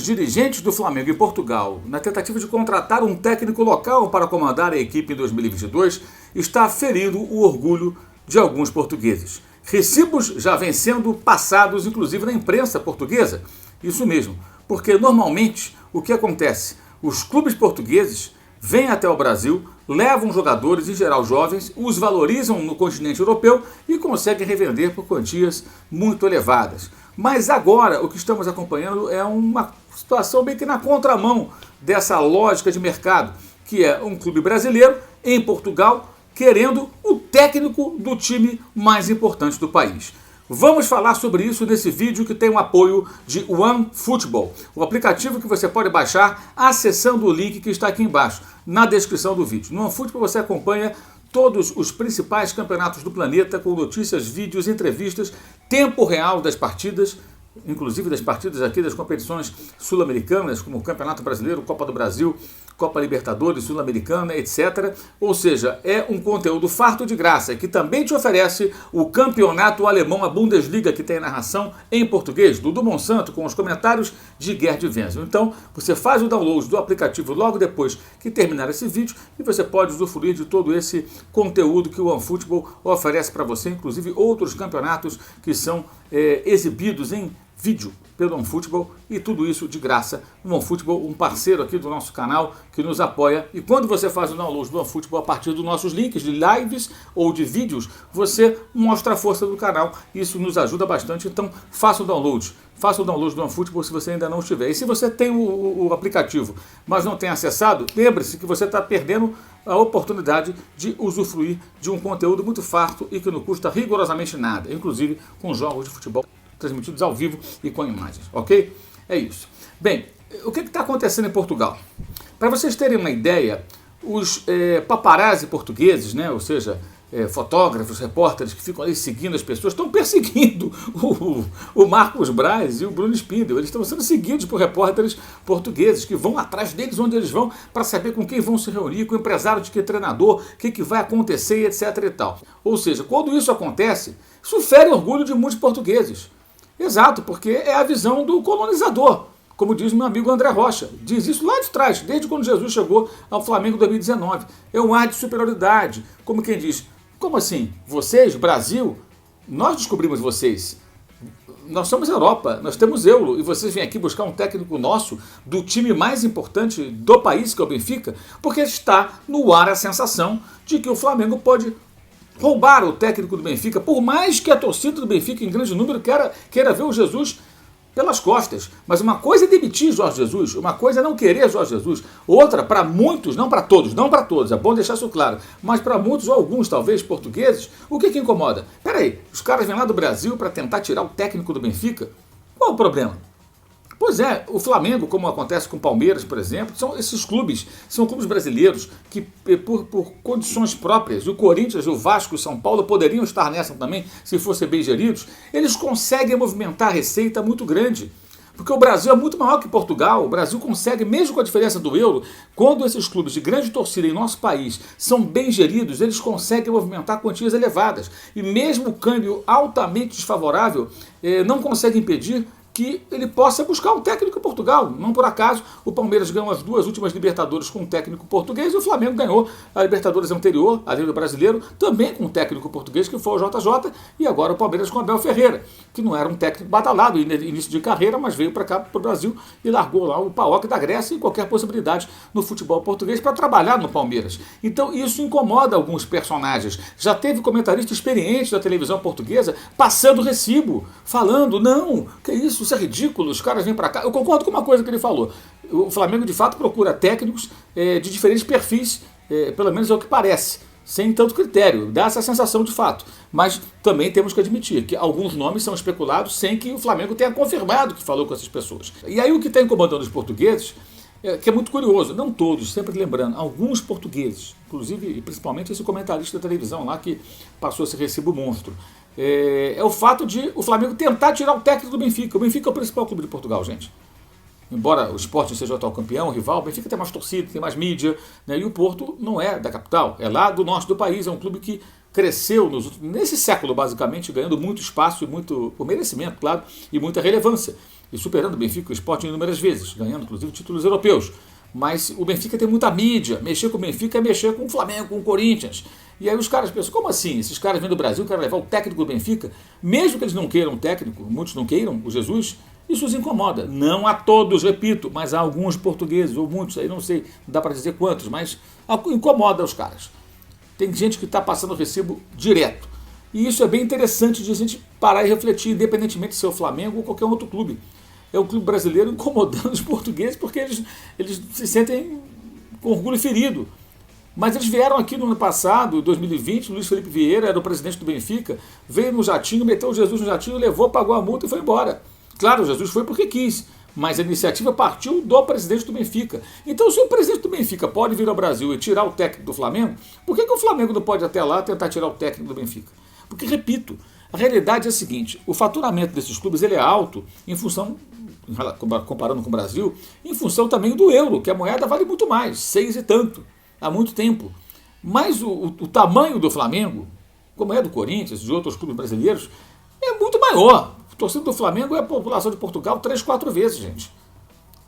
dos dirigentes do Flamengo em Portugal, na tentativa de contratar um técnico local para comandar a equipe em 2022, está ferindo o orgulho de alguns portugueses. Recibos já vêm sendo passados, inclusive na imprensa portuguesa. Isso mesmo, porque normalmente o que acontece? Os clubes portugueses vêm até o Brasil, levam jogadores, em geral jovens, os valorizam no continente europeu e conseguem revender por quantias muito elevadas. Mas agora o que estamos acompanhando é uma situação bem que na contramão dessa lógica de mercado, que é um clube brasileiro em Portugal querendo o técnico do time mais importante do país. Vamos falar sobre isso nesse vídeo que tem o apoio de OneFootball, o aplicativo que você pode baixar acessando o link que está aqui embaixo, na descrição do vídeo. No OneFootball você acompanha todos os principais campeonatos do planeta com notícias, vídeos, entrevistas, tempo real das partidas, inclusive das partidas aqui das competições sul-americanas, como o Campeonato Brasileiro, Copa do Brasil, Copa Libertadores, Sul-Americana, etc. Ou seja, é um conteúdo farto de graça, que também te oferece o campeonato alemão, a Bundesliga, que tem narração em português, do Dudu Monsanto, com os comentários de Gerd Wenzel. Então, você faz o download do aplicativo logo depois que terminar esse vídeo e você pode usufruir de todo esse conteúdo que o OneFootball oferece para você, inclusive outros campeonatos que são exibidos em vídeo pelo OneFootball e tudo isso de graça. O OneFootball, um parceiro aqui do nosso canal que nos apoia. E quando você faz o download do OneFootball a partir dos nossos links de lives ou de vídeos, você mostra a força do canal. Isso nos ajuda bastante, então faça o download. Faça o download do OneFootball se você ainda não estiver. E se você tem o aplicativo, mas não tem acessado, lembre-se que você está perdendo a oportunidade de usufruir de um conteúdo muito farto e que não custa rigorosamente nada, inclusive com jogos de futebol transmitidos ao vivo e com imagens, ok? É isso. Bem, o que está acontecendo em Portugal? Para vocês terem uma ideia, os paparazzi portugueses, né, ou seja, fotógrafos, repórteres que ficam ali seguindo as pessoas, estão perseguindo o Marcos Braz e o Bruno Spindel. Eles estão sendo seguidos por repórteres portugueses que vão atrás deles onde eles vão para saber com quem vão se reunir, com o empresário de que treinador, o que vai acontecer, etc. e tal. Ou seja, quando isso acontece, isso fere o orgulho de muitos portugueses. Exato, porque é a visão do colonizador, como diz meu amigo André Rocha. Diz isso lá de trás, desde quando Jesus chegou ao Flamengo em 2019. É um ar de superioridade, como quem diz, como assim? Vocês, Brasil, nós descobrimos vocês. Nós somos Europa, nós temos euro, e vocês vêm aqui buscar um técnico nosso, do time mais importante do país, que é o Benfica, porque está no ar a sensação de que o Flamengo pode roubar o técnico do Benfica, por mais que a torcida do Benfica, em grande número, queira ver o Jesus pelas costas. Mas uma coisa é demitir Jorge Jesus, uma coisa é não querer Jorge Jesus, outra, para muitos, não para todos, é bom deixar isso claro, mas para muitos, ou alguns talvez, portugueses, o que incomoda? Peraí, os caras vêm lá do Brasil para tentar tirar o técnico do Benfica? Qual o problema? Pois é, o Flamengo, como acontece com o Palmeiras, por exemplo, esses clubes são clubes brasileiros que, por condições próprias, o Corinthians, o Vasco, o São Paulo poderiam estar nessa também, se fossem bem geridos, eles conseguem movimentar receita muito grande. Porque o Brasil é muito maior que Portugal, o Brasil consegue, mesmo com a diferença do euro, quando esses clubes de grande torcida em nosso país são bem geridos, eles conseguem movimentar quantias elevadas. E mesmo o câmbio altamente desfavorável não consegue impedir que ele possa buscar um técnico em Portugal. Não por acaso, o Palmeiras ganhou as duas últimas Libertadores com um técnico português e o Flamengo ganhou a Libertadores anterior, além do brasileiro, também com um técnico português que foi o JJ, e agora o Palmeiras com o Abel Ferreira, que não era um técnico badalado em início de carreira, mas veio para cá, para o Brasil, e largou lá o PAOK da Grécia e qualquer possibilidade no futebol português para trabalhar no Palmeiras. Então isso incomoda alguns personagens. Já teve comentarista experiente da televisão portuguesa passando recibo, falando, não, que isso é ridículo, os caras vêm para cá. Eu concordo com uma coisa que ele falou. O Flamengo, de fato, procura técnicos de diferentes perfis, pelo menos é o que parece, sem tanto critério. Dá essa sensação de fato. Mas também temos que admitir que alguns nomes são especulados sem que o Flamengo tenha confirmado que falou com essas pessoas. E aí o que está incomodando os portugueses, que é muito curioso, não todos, sempre lembrando, alguns portugueses, inclusive e principalmente esse comentarista da televisão lá que passou esse recibo monstro, é o fato de o Flamengo tentar tirar o técnico do Benfica. O Benfica é o principal clube de Portugal, gente. Embora o Sporting seja o atual campeão, o rival, o Benfica tem mais torcida, tem mais mídia, né? E o Porto não é da capital, é lá do norte do país, é um clube que cresceu nesse século, basicamente, ganhando muito espaço e muito, por merecimento, claro, e muita relevância. e superando o Benfica e o Sporting inúmeras vezes, ganhando inclusive títulos europeus. Mas o Benfica tem muita mídia, mexer com o Benfica é mexer com o Flamengo, com o Corinthians. E aí os caras pensam, como assim? Esses caras vêm do Brasil, querem levar o técnico do Benfica, mesmo que eles não queiram o técnico, muitos não queiram, o Jesus, isso os incomoda. Não a todos, repito, mas a alguns portugueses, ou muitos, aí não sei, não dá para dizer quantos, mas incomoda os caras. Tem gente que está passando o recibo direto. E isso é bem interessante de a gente parar e refletir, independentemente se é o Flamengo ou qualquer outro clube. É o clube brasileiro incomodando os portugueses porque eles se sentem com orgulho ferido. Mas eles vieram aqui no ano passado, 2020, o Luiz Felipe Vieira era o presidente do Benfica, veio no jatinho, meteu o Jesus no jatinho, levou, pagou a multa e foi embora. Claro, o Jesus foi porque quis, mas a iniciativa partiu do presidente do Benfica. Então, se o presidente do Benfica pode vir ao Brasil e tirar o técnico do Flamengo, por que o Flamengo não pode ir até lá tentar tirar o técnico do Benfica? Porque, repito, a realidade é a seguinte, o faturamento desses clubes ele é alto em função, comparando com o Brasil, em função também do euro, que a moeda vale muito mais, 6 e tanto, há muito tempo. Mas o tamanho do Flamengo, como é do Corinthians e de outros clubes brasileiros, é muito maior. A torcida do Flamengo é a população de Portugal 3, 4 vezes, gente.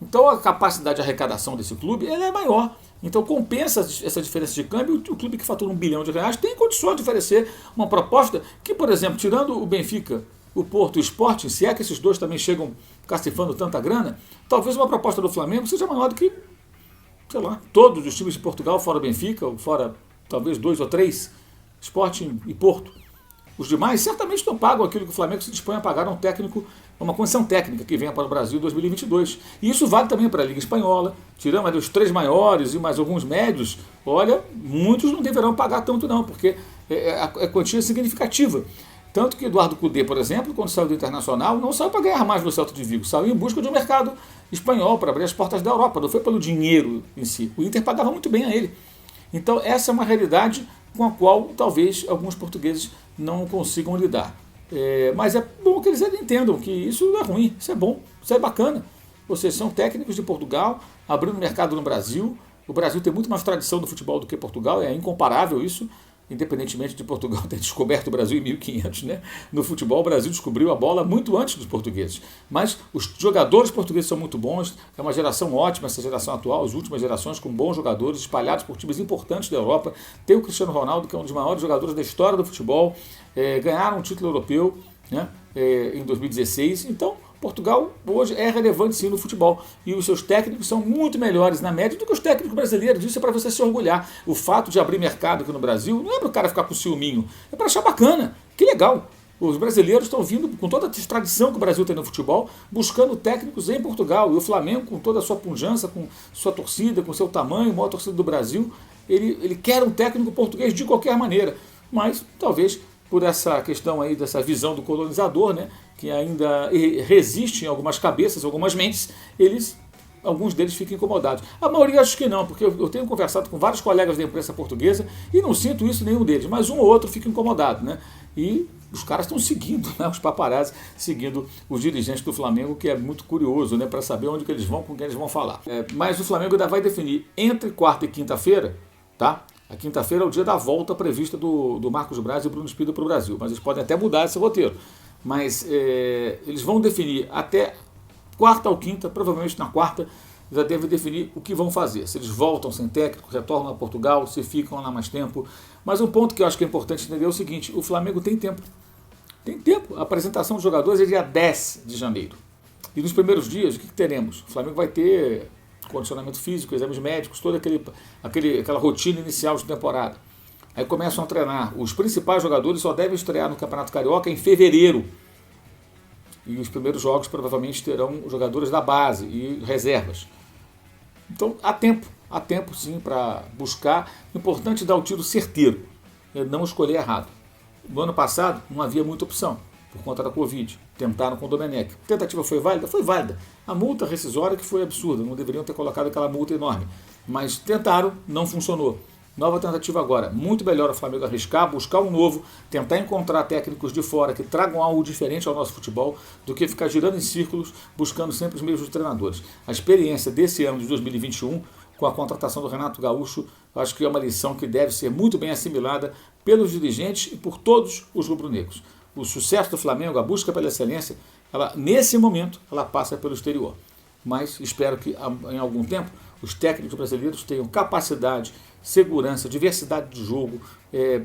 Então a capacidade de arrecadação desse clube ela é maior. Então compensa essa diferença de câmbio. O clube que fatura R$1 bilhão tem condições de oferecer uma proposta que, por exemplo, tirando o Benfica, o Porto e o Sporting, se é que esses dois também chegam cacifando tanta grana, talvez uma proposta do Flamengo seja maior do que, sei lá, todos os times de Portugal, fora o Benfica, ou fora talvez 2 ou 3, Sporting e Porto. Os demais certamente não pagam aquilo que o Flamengo se dispõe a pagar a um técnico, uma condição técnica que venha para o Brasil em 2022. E isso vale também para a Liga Espanhola. Tirando ali os 3 maiores e mais alguns médios, olha, muitos não deverão pagar tanto não, porque a quantia é significativa. Tanto que Eduardo Cudê, por exemplo, quando saiu do Internacional, não saiu para ganhar mais no Celta de Vigo, saiu em busca de um mercado espanhol, para abrir as portas da Europa, não foi pelo dinheiro em si. O Inter pagava muito bem a ele. Então essa é uma realidade com a qual talvez alguns portugueses não consigam lidar. Mas é bom que eles entendam que isso não é ruim, isso é bom, isso é bacana. Vocês são técnicos de Portugal, abrindo mercado no Brasil. O Brasil tem muito mais tradição do futebol do que Portugal, é incomparável isso, independentemente de Portugal ter descoberto o Brasil em 1500, né? No futebol o Brasil descobriu a bola muito antes dos portugueses. Mas os jogadores portugueses são muito bons, é uma geração ótima essa geração atual, as últimas gerações com bons jogadores espalhados por times importantes da Europa. Tem o Cristiano Ronaldo, que é um dos maiores jogadores da história do futebol, ganharam um título europeu, né? Em 2016, então Portugal hoje é relevante sim no futebol e os seus técnicos são muito melhores na média do que os técnicos brasileiros. Isso é para você se orgulhar. O fato de abrir mercado aqui no Brasil não é para o cara ficar com ciúminho, é para achar bacana, que legal. Os brasileiros estão vindo com toda a tradição que o Brasil tem no futebol, buscando técnicos em Portugal. E o Flamengo, com toda a sua pujança, com sua torcida, com seu tamanho, a maior torcida do Brasil, ele quer um técnico português de qualquer maneira. Mas talvez por essa questão aí dessa visão do colonizador, né, que ainda resiste em algumas cabeças, algumas mentes, alguns deles ficam incomodados. A maioria acho que não, porque eu tenho conversado com vários colegas da imprensa portuguesa e não sinto isso em nenhum deles, mas um ou outro fica incomodado, né? E os caras estão seguindo, né, os paparazzi, seguindo os dirigentes do Flamengo, que é muito curioso, né, para saber onde que eles vão, com quem eles vão falar. Mas o Flamengo ainda vai definir entre quarta e quinta-feira, tá? A quinta-feira é o dia da volta prevista do Marcos Braz e Bruno Spindl para o Brasil, mas eles podem até mudar esse roteiro. Mas eles vão definir até quarta ou quinta, provavelmente na quarta, já devem definir o que vão fazer. Se eles voltam sem técnico, retornam a Portugal, se ficam lá mais tempo. Mas um ponto que eu acho que é importante entender é o seguinte, o Flamengo tem tempo. Tem tempo. A apresentação dos jogadores é dia 10 de janeiro. E nos primeiros dias, o que teremos? O Flamengo vai ter condicionamento físico, exames médicos, toda aquela rotina inicial de temporada. Aí começam a treinar. Os principais jogadores só devem estrear no Campeonato Carioca em fevereiro. E os primeiros jogos provavelmente terão jogadores da base e reservas. Então há tempo sim para buscar. O importante é dar o tiro certeiro, é não escolher errado. No ano passado não havia muita opção, por conta da Covid. Tentaram com o Domenech. A tentativa foi válida? Foi válida. A multa rescisória que foi absurda, não deveriam ter colocado aquela multa enorme. Mas tentaram, não funcionou. Nova tentativa agora. Muito melhor o Flamengo arriscar, buscar um novo, tentar encontrar técnicos de fora que tragam algo diferente ao nosso futebol, do que ficar girando em círculos, buscando sempre os mesmos treinadores. A experiência desse ano de 2021, com a contratação do Renato Gaúcho, acho que é uma lição que deve ser muito bem assimilada pelos dirigentes e por todos os rubro-negros. O sucesso do Flamengo, a busca pela excelência, nesse momento, ela passa pelo exterior. Mas espero que em algum tempo os técnicos brasileiros tenham capacidade, segurança, diversidade de jogo,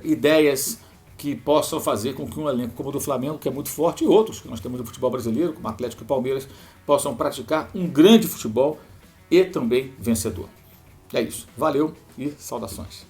ideias que possam fazer com que um elenco como o do Flamengo, que é muito forte, e outros que nós temos no futebol brasileiro, como Atlético e Palmeiras, possam praticar um grande futebol e também vencedor. É isso. Valeu e saudações.